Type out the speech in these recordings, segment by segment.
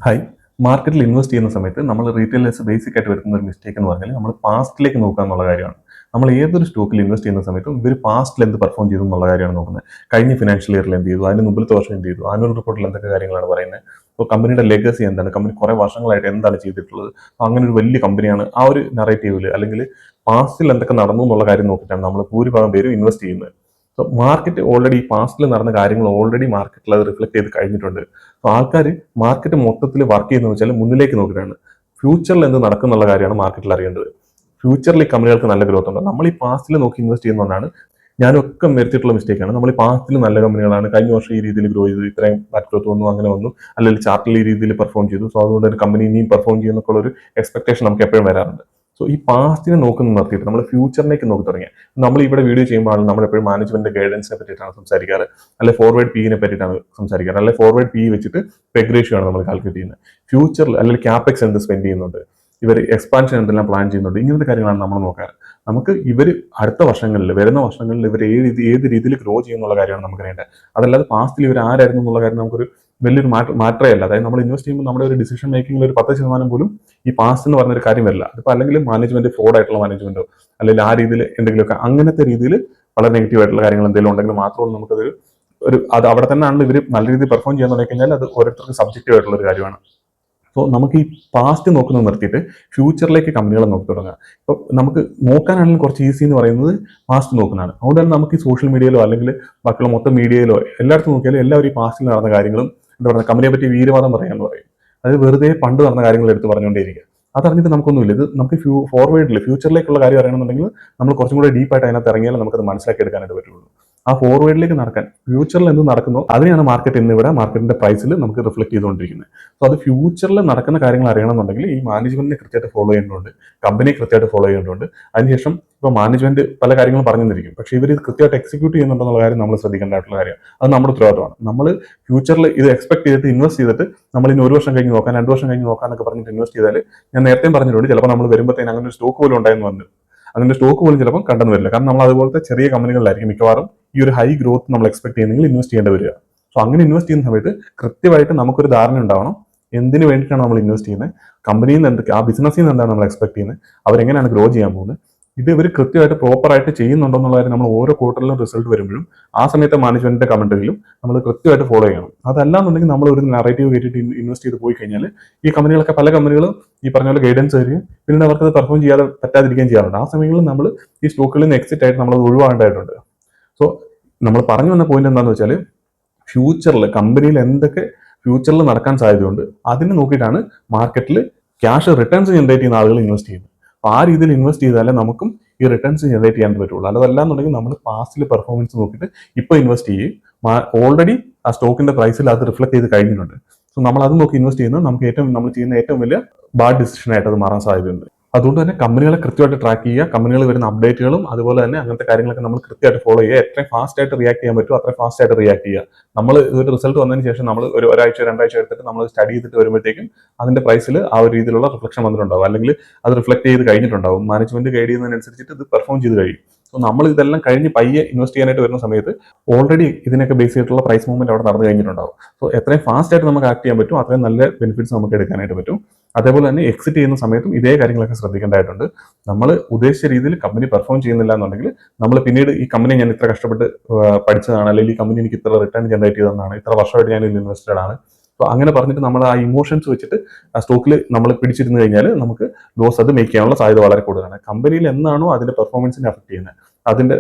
Hi. മാർക്കറ്റിൽ invest ചെയ്യുന്ന സമയത്ത് നമ്മൾ റീറ്റെയിലേഴ്സ് ബേസിക് ആയിട്ട് വരുത്തുന്ന ഒരു മിസ്റ്റേക്ക് എന്ന് പറഞ്ഞാൽ നമ്മൾ പാസ്റ്റിലേക്ക് നോക്കുക എന്നുള്ള കാര്യമാണ്. നമ്മൾ ഏതൊരു സ്റ്റോക്കിൽ ഇൻവെസ്റ്റ് ചെയ്യുന്ന സമയത്തും ഇവർ പാസ്റ്റിൽ എന്ത് പെർഫോം ചെയ്തു എന്നുള്ള കാര്യമാണ് നോക്കുന്നത്. കഴിഞ്ഞ ഫിനാൻഷ്യൽ ഇയറിൽ എന്ത് ചെയ്തു, അതിന് മുമ്പിലത്തെ വർഷം എന്ത് ചെയ്തു, ആനുവൽ റിപ്പോർട്ടിൽ എന്തൊക്കെ കാര്യങ്ങളാണ് പറയുന്നത്. അപ്പോൾ കമ്പനിയുടെ ലെഗസി എന്താണ്, കമ്പനി കുറേ വർഷങ്ങളായിട്ട് എന്താണ് ചെയ്തിട്ടുള്ളത്, അങ്ങനെ ഒരു വലിയ കമ്പനിയാണ്. ആ ഒരു നറേറ്റീവിൽ അല്ലെങ്കിൽ പാസ്റ്റിൽ എന്തൊക്കെ നടന്നു എന്നുള്ള കാര്യം നോക്കിയിട്ടാണ് നമ്മൾ ഭൂരിഭാഗം പേരും ഇൻവെസ്റ്റ് ചെയ്യുന്നത്. സോ മാർക്കറ്റ് ഓൾറെഡി പാസ്റ്റിൽ നടന്ന കാര്യങ്ങൾ ഓൾറെഡി മാർക്കറ്റിൽ അത് റിഫ്ലക്ട് ചെയ്ത് കഴിഞ്ഞിട്ടുണ്ട്. സോ ആൾക്കാർ മാർക്കറ്റ് മൊത്തത്തിൽ വർക്ക് ചെയ്യുന്നത് വെച്ചാൽ മുന്നിലേക്ക് നോക്കിയിട്ടാണ്. ഫ്യൂച്ചറിൽ എന്ത് നടക്കുന്നുള്ള കാര്യമാണ് മാർക്കറ്റിൽ അറിയേണ്ടത്. ഫ്യൂച്ചറിൽ ഈ കമ്പനികൾക്ക് നല്ല ഗ്രോത്ത് ഉണ്ട്. നമ്മൾ ഈ പാസ്റ്റിൽ നോക്കി ഇൻവെസ്റ്റ് ചെയ്യുന്നതുകൊണ്ടാണ് ഞാനൊക്കെ വരുത്തിയിട്ടുള്ള മിസ്റ്റേക്കാണ്. നമ്മൾ ഈ പാസ്റ്റിൽ നല്ല കമ്പനികളാണ്, കഴിഞ്ഞ വർഷം ഈ രീതിയിൽ ഗ്രോ ചെയ്തു, ഇത്രയും ബാക്ക് ഗ്രോത്ത് വന്നു, അങ്ങനെ വന്നു, അല്ലെങ്കിൽ ചാർട്ടിൽ ഈ രീതിയിൽ പെർഫോം ചെയ്തു, സോ അതുകൊണ്ട് ഒരു കമ്പനി ഇനിയും പെർഫോം ചെയ്യുന്നൊക്കെ ഒരു എക്സ്പെക്ടേഷൻ നമുക്ക് എപ്പോഴും വരാറുണ്ട്. സോ ഈ പാസ്റ്റിനെ നോക്കുന്ന നിർത്തിയിട്ട് നമ്മൾ ഫ്യൂച്ചറിലേക്ക് നോക്കി തുടങ്ങിയ നമ്മൾ ഇവിടെ വീഡിയോ ചെയ്യുമ്പോൾ നമ്മൾ എപ്പോഴും മാനേജ്മെന്റ് ഗൈഡൻസിനെ പറ്റിയിട്ടാണ് സംസാരിക്കാറ്, അല്ലെ ഫോർവേഡ് പിനെ പറ്റിയിട്ടാണ് സംസാരിക്കാറ്, അല്ലെ ഫോർവേഡ് പി വെച്ചിട്ട് പെഗ് റേഷ്യോ ആണ് നമ്മൾ കാൽക്കുലേറ്റ് ചെയ്യുന്നത്. ഫ്യൂച്ചറിൽ അല്ലെങ്കിൽ ക്യാപെക്സ് എന്ത് സ്പെൻഡ് ചെയ്യുന്നുണ്ട്, ഇവർ എക്സ്പാൻഷൻ എന്തെല്ലാം പ്ലാൻ ചെയ്യുന്നുണ്ട്, ഇങ്ങനത്തെ കാര്യങ്ങളാണ് നമ്മൾ നോക്കാറ്. നമുക്ക് ഇവർ അടുത്ത വർഷങ്ങളിൽ വരുന്ന വർഷങ്ങളിൽ ഇവർ ഏത് രീതിയിൽ ഗ്രോ ചെയ്യുന്നുള്ള കാര്യമാണ് നമുക്ക് അറിയേണ്ടത്. അതല്ലാതെ പാസ്റ്റിൽ ഇവർ ആരായിരുന്നു എന്നുള്ള കാര്യം നമുക്കൊരു വലിയൊരു മാറ്ററേ അല്ല. അതായത് നമ്മൾ ഇൻവെസ്റ്റ് ചെയ്യുമ്പോൾ നമ്മുടെ ഒരു ഡിസിഷൻ മേക്കിംഗിൽ ഒരു 10% പോലും ഈ പാസ്റ്റ് എന്ന് പറഞ്ഞൊരു കാര്യം വരില്ല. അതിപ്പോൾ അല്ലെങ്കിൽ മാനേജ്മെന്റ് ഫ്രോഡ് ആയിട്ടുള്ള മാനേജ്മെന്റോ അല്ലെങ്കിൽ ആ രീതിയിൽ എന്തെങ്കിലുമൊക്കെ അങ്ങനത്തെ രീതിയിൽ വളരെ നെഗറ്റീവ് ആയിട്ടുള്ള കാര്യങ്ങൾ എന്തെങ്കിലും ഉണ്ടെങ്കിൽ മാത്രമേ നമുക്കതൊരു അത് അവിടെ തന്നെ ആണെങ്കിൽ ഇവർ നല്ല രീതിയിൽ പെർഫോം ചെയ്യാൻ തുടങ്ങി കഴിഞ്ഞാൽ അത് ഓരോരുത്തർക്ക് സബ്ജക്റ്റീവ് ആയിട്ടുള്ള ഒരു കാര്യമാണ്. സോ നമുക്ക് ഈ പാസ്റ്റ് നോക്കുന്നത് നിർത്തിയിട്ട് ഫ്യൂച്ചറിലേക്ക് കമ്പനികളെ നോക്കി തുടങ്ങുക. ഇപ്പോൾ നമുക്ക് നോക്കാനാണെങ്കിലും കുറച്ച് ഈസി എന്ന് പറയുന്നത് പാസ്റ്റ് നോക്കുന്നതാണ്. അതുകൊണ്ട് തന്നെ നമുക്ക് ഈ സോഷ്യൽ മീഡിയയിലോ അല്ലെങ്കിൽ ബാക്കിയുള്ള മൊത്തം മീഡിയയിലോ എല്ലായിടത്തും നോക്കിയാലും എല്ലാവരും ഈ പാസ്റ്റിൽ നടന്ന കാര്യങ്ങളും എന്താ പറയുക, കമ്പനിയെ പറ്റി വീരവാദം പറയാന്ന് പറയും. അതായത് വെറുതെ പണ്ട് നടന്ന കാര്യങ്ങൾ എടുത്ത് പറഞ്ഞുകൊണ്ടേയിരിക്കുക. അതറിഞ്ഞിട്ട് നമുക്കൊന്നുമില്ല. ഇത് നമുക്ക് ഫോർവേഡിൽ ഫ്യൂച്ചറിലേക്കുള്ള കാര്യം അറിയണമെന്നുണ്ടെങ്കിൽ നമ്മൾ കുറച്ചും കൂടെ ഡീപ്പായിട്ട് അതിനകത്ത് ഇറങ്ങിയാൽ നമുക്കത് മനസ്സിലാക്കി എടുക്കാനായിട്ട് പറ്റുള്ളൂ. ആ ഫോർവേഡിലേക്ക് നടക്കാൻ ഫ്യൂച്ചറിൽ എന്ത് നടക്കുന്നോ അതിനെയാണ് മാർക്കറ്റ് ഇന്നിവിടെ മാർക്കറ്റിന്റെ പ്രൈസിൽ നമുക്ക് റിഫ്ലക്ട് ചെയ്തുകൊണ്ടിരിക്കുന്നത്. സോ അത് ഫ്യൂച്ചറിൽ നടക്കുന്ന കാര്യങ്ങൾ അറിയണമെന്നുണ്ടെങ്കിൽ ഈ മാനേജ്മെന്റിനെ കൃത്യമായിട്ട് ഫോളോ ചെയ്യേണ്ടതുണ്ട്, കമ്പനിയെ കൃത്യമായിട്ട് ഫോളോ ചെയ്യേണ്ടതുണ്ട്. അതിനുശേഷം ഇപ്പോൾ മാനേജ്മെന്റ് പല കാര്യങ്ങളും പറഞ്ഞിരിക്കും, പക്ഷേ ഇവർ ഇത് കൃത്യമായിട്ട് എക്സിക്യൂട്ട് ചെയ്യുന്നുണ്ടെന്നുള്ള കാര്യം നമ്മൾ ശ്രദ്ധിക്കേണ്ടതായിട്ടുള്ള കാര്യം. അത് നമ്മുടെ ഉത്തരവാദിത്തമാണ്. നമ്മൾ ഫ്യൂച്ചറിൽ ഇത് എക്സ്പെക്ട് ചെയ്തിട്ട് ഇൻവെസ്റ്റ് ചെയ്തിട്ട് നമ്മൾ ഇനി 1 വർഷം കഴിഞ്ഞ് നോക്കാൻ, 2 വർഷം കഴിഞ്ഞ് നോക്കാനൊക്കെ പറഞ്ഞിട്ട് ഇൻവെസ്റ്റ് ചെയ്താൽ ഞാൻ നേരത്തെ പറഞ്ഞിട്ടുണ്ട്, ചിലപ്പോൾ നമ്മൾ വരുമ്പോഴത്തേന് അങ്ങനെ ഒരു സ്റ്റോക്ക് പോലും ഉണ്ടായെന്ന് വന്നു. അങ്ങനെ സ്റ്റോക്ക് പോലും ചിലപ്പോൾ കണ്ടെന്ന് വരില്ല. കാരണം നമ്മൾ അതുപോലത്തെ ചെറിയ കമ്പനികളിലായിരിക്കും മിക്കവാറും ഈ ഒരു ഹൈ ഗ്രോത്ത് നമ്മൾ എക്സ്പെക്ട് ചെയ്യുന്നെങ്കിൽ ഇൻവെസ്റ്റ് ചെയ്യേണ്ടി വരിക. സോ അങ്ങനെ ഇൻവെസ്റ്റ് ചെയ്യുന്ന സമയത്ത് കൃത്യമായിട്ട് നമുക്കൊരു ധാരണ ഉണ്ടാവണം എന്തിനു വേണ്ടിയിട്ടാണ് നമ്മൾ ഇൻവെസ്റ്റ് ചെയ്യുന്നത്, കമ്പനിയിൽ നിന്ന് എന്തൊക്കെ, ആ ബിസിനസ്സിൽ നിന്ന് എന്താണ് നമ്മൾ എക്സ്പെക്ട് ചെയ്യുന്നത്, അവരെങ്ങനെയാണ് ഗ്രോ ചെയ്യാൻ പോകുന്നത്, ഇത് ഇവർ കൃത്യമായിട്ട് പ്രോപ്പറായിട്ട് ചെയ്യുന്നുണ്ടോ എന്നുള്ള കാര്യം നമ്മൾ ഓരോ ക്വാർട്ടറിലും റിസൾട്ട് വരുമ്പോഴും ആ സമയത്തെ മാനേജ്മെന്റിന്റെ കമന്റുകളിലും നമ്മൾ കൃത്യമായിട്ട് ഫോളോ ചെയ്യണം. അതല്ലാന്നുണ്ടെങ്കിൽ നമ്മൾ ഒരു നറേറ്റീവ് കേട്ടിട്ട് ഇൻവെസ്റ്റ് ചെയ്ത് പോയി കഴിഞ്ഞാൽ ഈ കമ്പനികളൊക്കെ പല കമ്പനികളും ഈ പറഞ്ഞ പോലെ ഗൈഡൻസ് തരികയും പിന്നീട് അവർക്ക് അത് പെർഫോം ചെയ്യാതെ പറ്റാതിരിക്കുകയും ചെയ്യാറുണ്ട്. ആ സമയങ്ങളിൽ നമ്മൾ ഈ സ്റ്റോക്കുകളിൽ നിന്ന് എക്സിറ്റ് ആയിട്ട് നമ്മൾ ഒഴിവാകേണ്ടതായിട്ടുണ്ട്. സോ നമ്മൾ പറഞ്ഞു വന്ന പോയിന്റ് എന്താണെന്ന് വെച്ചാൽ ഫ്യൂച്ചറിൽ കമ്പനിയിൽ എന്തൊക്കെ ഫ്യൂച്ചറിൽ നടക്കാൻ സാധ്യതയുണ്ട് അതിന് നോക്കിയിട്ടാണ് മാർക്കറ്റിൽ ക്യാഷ് റിട്ടേൺസ് ജനറേറ്റ് ചെയ്യുന്ന ആളുകൾ ഇൻവെസ്റ്റ് ചെയ്യുന്നത്. അപ്പോൾ ആ രീതിയിൽ ഇൻവെസ്റ്റ് ചെയ്താലേ നമുക്കും ഈ റിട്ടേൺസ് ജനറേറ്റ് ചെയ്യാൻ പറ്റുള്ളൂ. അതല്ലാന്നുണ്ടെങ്കിൽ നമ്മൾ പാസ്റ്റിൽ പെർഫോമൻസ് നോക്കിയിട്ട് ഇപ്പോൾ ഇൻവെസ്റ്റ് ചെയ്യും, ഓൾറെഡി ആ സ്റ്റോക്കിന്റെ പ്രൈസിൽ അത് റിഫ്ലക്ട് ചെയ്ത് കഴിഞ്ഞിട്ടുണ്ട്. സോ നമ്മൾ അത് നോക്കി ഇൻവെസ്റ്റ് ചെയ്യുന്നത് നമ്മൾ ചെയ്യുന്ന ഏറ്റവും വലിയ ബാഡ് ഡിസിഷൻ ആയിട്ട് അത് മാറാൻ സാധ്യതയുണ്ട്. അതുകൊണ്ട് തന്നെ കമ്പനികളെ കൃത്യമായിട്ട് ട്രാക്ക് ചെയ്യുക, കമ്പനികൾ വരുന്ന അപ്ഡേറ്റുകളും അതുപോലെ തന്നെ അങ്ങനത്തെ കാര്യങ്ങളൊക്കെ നമ്മൾ കൃത്യമായിട്ട് ഫോളോ ചെയ്യുക. എത്രയും ഫാസ്റ്റ് ആയിട്ട് റിയാക്ട് ചെയ്യാൻ പറ്റുമോ അത്രയും ഫാസ്റ്റ് ആയിട്ട് റിയാക്ട് ചെയ്യുക. നമ്മൾ ഒരു റിസൾട്ട് വന്നതിന് ശേഷം നമ്മൾ ഒരാഴ്ച 2 ആഴ്ച എടുത്തിട്ട് നമ്മൾ സ്റ്റഡി ചെയ്തിട്ട് വരുമ്പോഴത്തേക്കും അതിന്റെ പ്രൈസിൽ ആ ഒരു രീതിയിലുള്ള റിഫ്ലക്ഷൻ വന്നിട്ടുണ്ടാവും, അല്ലെങ്കിൽ അത് റിഫ്ലക്ട് ചെയ്ത് കഴിഞ്ഞിട്ടുണ്ടാവും. മാനേജ്മെന്റ് ഗൈഡ് ചെയ്യുന്നതിനനുസരിച്ചിട്ട് ഇത് പെർഫോം ചെയ്ത് കഴിയും. സോ നമ്മൾ ഇതെല്ലാം കഴിഞ്ഞ് പയ്യെ ഇൻവെസ്റ്റ് ചെയ്യാനായിട്ട് വരുന്ന സമയത്ത് ഓൾറെഡി ഇതിനൊക്കെ ബേസ് ചെയ്തിട്ടുള്ള പ്രൈസ് മൂവ്മെന്റ് അവിടെ നടന്നു കഴിഞ്ഞിട്ടുണ്ടാവും. സോ എത്രയും ഫാസ്റ്റ് ആയിട്ട് നമുക്ക് ആക്ട് ചെയ്യാൻ പറ്റും അത്രയും നല്ല ബെനിഫിറ്റ്സ് നമുക്ക് എടുക്കാനായിട്ട് പറ്റും. അതേപോലെ തന്നെ എക്സിറ്റ് ചെയ്യുന്ന സമയത്തും ഇതേ കാര്യങ്ങളൊക്കെ ശ്രദ്ധിക്കേണ്ടതായിട്ടുണ്ട്. നമ്മൾ ഉദ്ദേശിച്ച രീതിയിൽ കമ്പനി പെർഫോം ചെയ്യുന്നില്ല എന്നുണ്ടെങ്കിൽ നമ്മൾ പിന്നീട് ഈ കമ്പനി ഞാൻ ഇത്ര കഷ്ടപ്പെട്ട് പഠിച്ചതാണ്, അല്ലെങ്കിൽ ഈ കമ്പനി എനിക്ക് ഇത്ര റിട്ടേൺ ജനറേറ്റ് ചെയ്തതാണ്, ഇത്ര വർഷമായിട്ട് ഞാൻ ഇതിൽ ഇൻവെസ്റ്റഡ് ആണ്, അപ്പോൾ അങ്ങനെ പറഞ്ഞിട്ട് നമ്മൾ ആ ഇമോഷൻസ് വെച്ചിട്ട് ആ സ്റ്റോക്കിൽ നമ്മൾ പിടിച്ചിരുന്നു കഴിഞ്ഞാൽ നമുക്ക് ലോസ് അത് മേക്ക് ചെയ്യാനുള്ള സാധ്യത വളരെ കൂടുതലാണ്. കമ്പനിയിൽ എന്നാണോ അതിന്റെ പെർഫോമൻസിനെ അഫക്ട് ചെയ്യുന്നത്, അതിന്റെ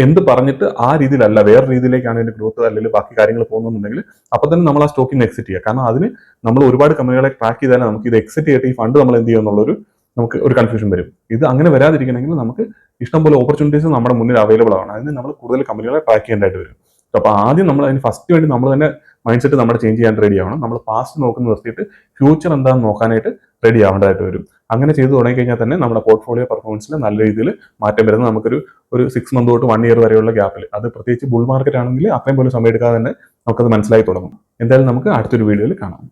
എന്ത് പറഞ്ഞിട്ട് ആ രീതിയിലല്ല വേറെ രീതിയിലേക്കാണ് അതിന്റെ ഗ്രോത്ത് അല്ലെങ്കിൽ ബാക്കി കാര്യങ്ങൾ പോകുന്നുണ്ടെങ്കിൽ അപ്പൊ തന്നെ നമ്മൾ ആ സ്റ്റോക്കിൽ നിന്ന് എക്സിറ്റ് ചെയ്യുക. കാരണം അതിന് നമ്മൾ ഒരുപാട് കമ്പനികളെ ട്രാക്ക് ചെയ്താൽ നമുക്ക് ഇത് എക്സിറ്റ് ചെയ്തിട്ട് ഈ ഫണ്ട് നമ്മൾ എന്ത് ചെയ്യും എന്നുള്ളൊരു നമുക്ക് ഒരു കൺഫ്യൂഷൻ വരും. ഇത് അങ്ങനെ വരാതിരിക്കണമെങ്കിൽ നമുക്ക് ഇഷ്ടംപോലെ ഓപ്പർച്യൂണിറ്റീസ് നമ്മുടെ മുന്നിൽ അവൈലബിൾ ആണ്. അതിന് നമ്മൾ കൂടുതൽ കമ്പനികളെ ട്രാക്ക് ചെയ്യേണ്ടതായിട്ട് വരും. അപ്പോൾ ആദ്യം നമ്മൾ അതിന് ഫസ്റ്റ് വേണ്ടി നമ്മൾ തന്നെ മൈൻഡ് സെറ്റ് നമ്മുടെ ചേഞ്ച് ചെയ്യാൻ റെഡി ആവണം. നമ്മൾ പാസ്റ്റ് നോക്കുന്ന നിർത്തിയിട്ട് ഫ്യൂച്ചർ എന്താണെന്ന് നോക്കാനായിട്ട് റെഡി ആവേണ്ടതായിട്ട് വരും. അങ്ങനെ ചെയ്ത് തുടങ്ങി കഴിഞ്ഞാൽ തന്നെ നമ്മുടെ പോർട്ട്ഫോളിയോ പെർഫോമൻസിൽ നല്ല രീതിയിൽ മാറ്റം വരുന്നത് ഒരു 6 മന്ത് തൊട്ട് 1 ഇയർ വരെയുള്ള ഗ്യാപ്പിൽ, അത് പ്രത്യേകിച്ച് ബുൾ മാർക്കറ്റ് ആണെങ്കിൽ അത്രയും പോലും സമയം എടുക്കാതെ തന്നെ നമുക്കത് മനസ്സിലായി തുടങ്ങും. എന്തായാലും നമുക്ക് അടുത്തൊരു വീഡിയോയിൽ കാണാം.